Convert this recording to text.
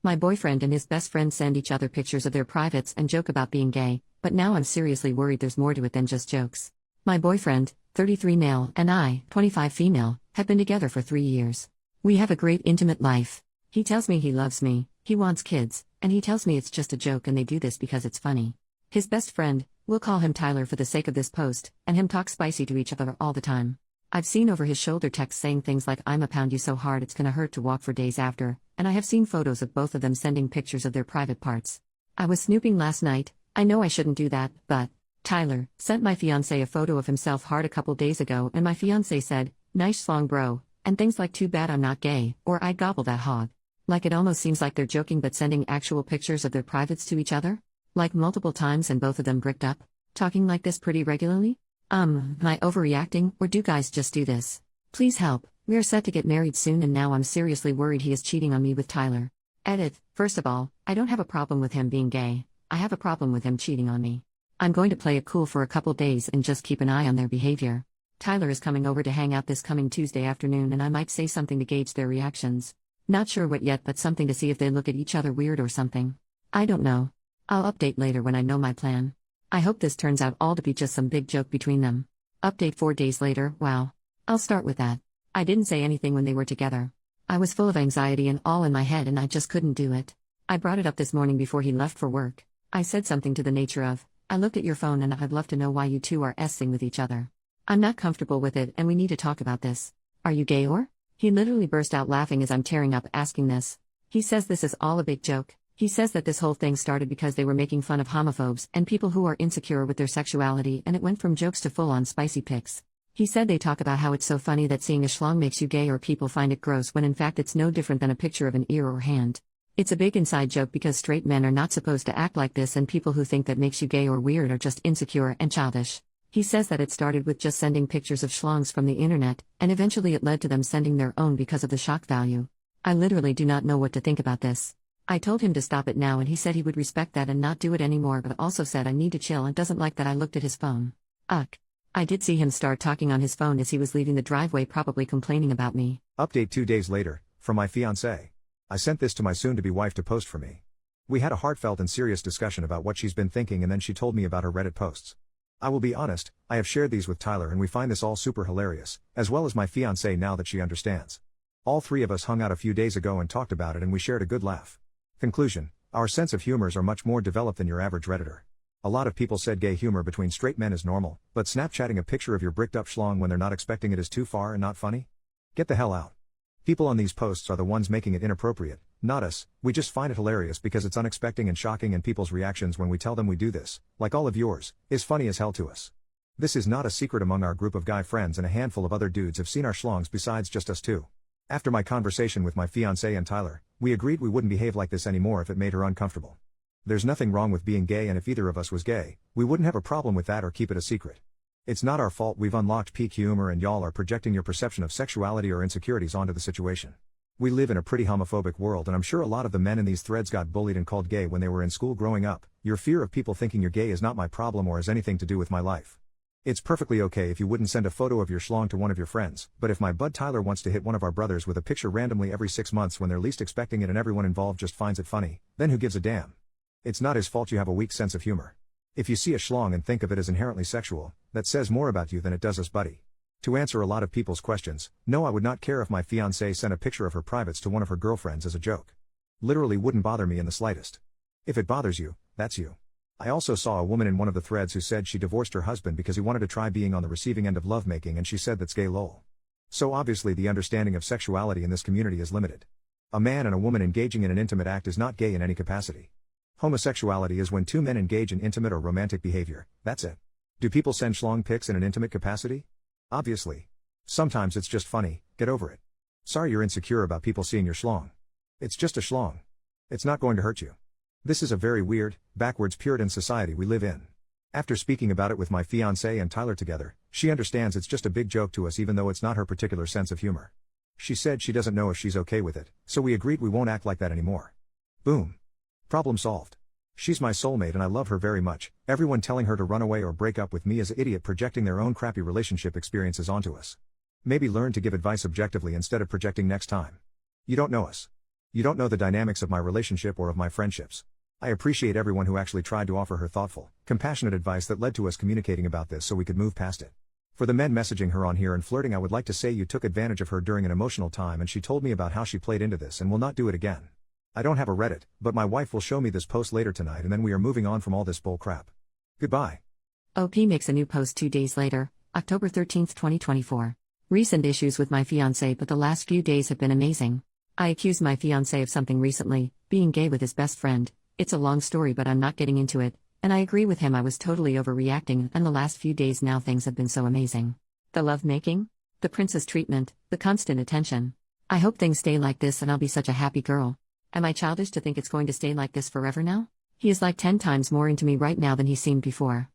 My boyfriend and his best friend send each other pictures of their privates and joke about being gay, but now I'm seriously worried there's more to it than just jokes. My boyfriend, 33 male, and I, 25 female, have been together for 3 years. We have a great intimate life. He tells me he loves me, he wants kids, and he tells me it's just a joke and they do this because it's funny. His best friend, we'll call him Tyler for the sake of this post, and him talk spicy to each other all the time. I've seen over his shoulder texts saying things like "I'ma pound you so hard it's gonna hurt to walk" for days after, and I have seen photos of both of them sending pictures of their private parts. I was snooping last night. I know I shouldn't do that, but Tyler sent my fiancé a photo of himself hard a couple days ago, and my fiancé said, "Nice schlong bro," and things like "too bad I'm not gay," or "I'd gobble that hog." Like it almost seems like they're joking but sending actual pictures of their privates to each other? Like multiple times and both of them bricked up? Talking like this pretty regularly? Am I overreacting, or do guys just do this? Please help, we are set to get married soon and now I'm seriously worried he is cheating on me with Tyler. Edit, first of all, I don't have a problem with him being gay, I have a problem with him cheating on me. I'm going to play it cool for a couple days and just keep an eye on their behavior. Tyler is coming over to hang out this coming Tuesday afternoon and I might say something to gauge their reactions. Not sure what yet, but something to see if they look at each other weird or something. I don't know. I'll update later when I know my plan. I hope this turns out all to be just some big joke between them. Update 4 days later, wow. I'll start with that. I didn't say anything when they were together. I was full of anxiety and all in my head and I just couldn't do it. I brought it up this morning before he left for work. I said something to the nature of, "I looked at your phone and I'd love to know why you two are s-ing with each other. I'm not comfortable with it and we need to talk about this. Are you gay or?" He literally burst out laughing as I'm tearing up asking this. He says this is all a big joke. He says that this whole thing started because they were making fun of homophobes and people who are insecure with their sexuality, and it went from jokes to full-on spicy pics. He said they talk about how it's so funny that seeing a schlong makes you gay or people find it gross when in fact it's no different than a picture of an ear or hand. It's a big inside joke because straight men are not supposed to act like this and people who think that makes you gay or weird are just insecure and childish. He says that it started with just sending pictures of schlongs from the internet, and eventually it led to them sending their own because of the shock value. I literally do not know what to think about this. I told him to stop it now and he said he would respect that and not do it anymore, but also said I need to chill and doesn't like that I looked at his phone. Ugh. I did see him start talking on his phone as he was leaving the driveway, probably complaining about me. Update 2 days later, from my fiancé. I sent this to my soon-to-be wife to post for me. We had a heartfelt and serious discussion about what she's been thinking and then she told me about her Reddit posts. I will be honest, I have shared these with Tyler and we find this all super hilarious, as well as my fiancé now that she understands. All 3 of us hung out a few days ago and talked about it and we shared a good laugh. Conclusion: our sense of humors are much more developed than your average Redditor. A lot of people said gay humor between straight men is normal, but Snapchatting a picture of your bricked up schlong when they're not expecting it is too far and not funny? Get the hell out. People on these posts are the ones making it inappropriate, not us. We just find it hilarious because it's unexpected and shocking, and people's reactions when we tell them we do this, like all of yours, is funny as hell to us. This is not a secret among our group of guy friends, and a handful of other dudes have seen our schlongs besides just us two. After my conversation with my fiancé and Tyler, we agreed we wouldn't behave like this anymore if it made her uncomfortable. There's nothing wrong with being gay, and if either of us was gay, we wouldn't have a problem with that or keep it a secret. It's not our fault we've unlocked peak humor and y'all are projecting your perception of sexuality or insecurities onto the situation. We live in a pretty homophobic world, and I'm sure a lot of the men in these threads got bullied and called gay when they were in school growing up. Your fear of people thinking you're gay is not my problem or has anything to do with my life. It's perfectly okay if you wouldn't send a photo of your schlong to one of your friends, but if my bud Tyler wants to hit one of our brothers with a picture randomly every 6 months when they're least expecting it and everyone involved just finds it funny, then who gives a damn? It's not his fault you have a weak sense of humor. If you see a schlong and think of it as inherently sexual, that says more about you than it does us, buddy. To answer a lot of people's questions, no, I would not care if my fiancée sent a picture of her privates to one of her girlfriends as a joke. Literally wouldn't bother me in the slightest. If it bothers you, that's you. I also saw a woman in one of the threads who said she divorced her husband because he wanted to try being on the receiving end of lovemaking, and she said that's gay lol. So obviously the understanding of sexuality in this community is limited. A man and a woman engaging in an intimate act is not gay in any capacity. Homosexuality is when two men engage in intimate or romantic behavior, that's it. Do people send schlong pics in an intimate capacity? Obviously. Sometimes it's just funny, get over it. Sorry you're insecure about people seeing your schlong. It's just a schlong. It's not going to hurt you. This is a very weird, backwards Puritan society we live in. After speaking about it with my fiancé and Tyler together, she understands it's just a big joke to us even though it's not her particular sense of humor. She said she doesn't know if she's okay with it, so we agreed we won't act like that anymore. Boom. Problem solved. She's my soulmate and I love her very much. Everyone telling her to run away or break up with me is an idiot projecting their own crappy relationship experiences onto us. Maybe learn to give advice objectively instead of projecting next time. You don't know us. You don't know the dynamics of my relationship or of my friendships. I appreciate everyone who actually tried to offer her thoughtful, compassionate advice that led to us communicating about this so we could move past it. For the men messaging her on here and flirting, I would like to say you took advantage of her during an emotional time and she told me about how she played into this and will not do it again. I don't have a Reddit, but my wife will show me this post later tonight and then we are moving on from all this bull crap. Goodbye. OP makes a new post 2 days later, October 13, 2024. Recent issues with my fiancé, but the last few days have been amazing. I accused my fiancé of something recently, being gay with his best friend. It's a long story but I'm not getting into it, and I agree with him, I was totally overreacting, and the last few days now things have been so amazing. The love making, the princess treatment, the constant attention. I hope things stay like this and I'll be such a happy girl. Am I childish to think it's going to stay like this forever now? He is like 10 times more into me right now than he seemed before.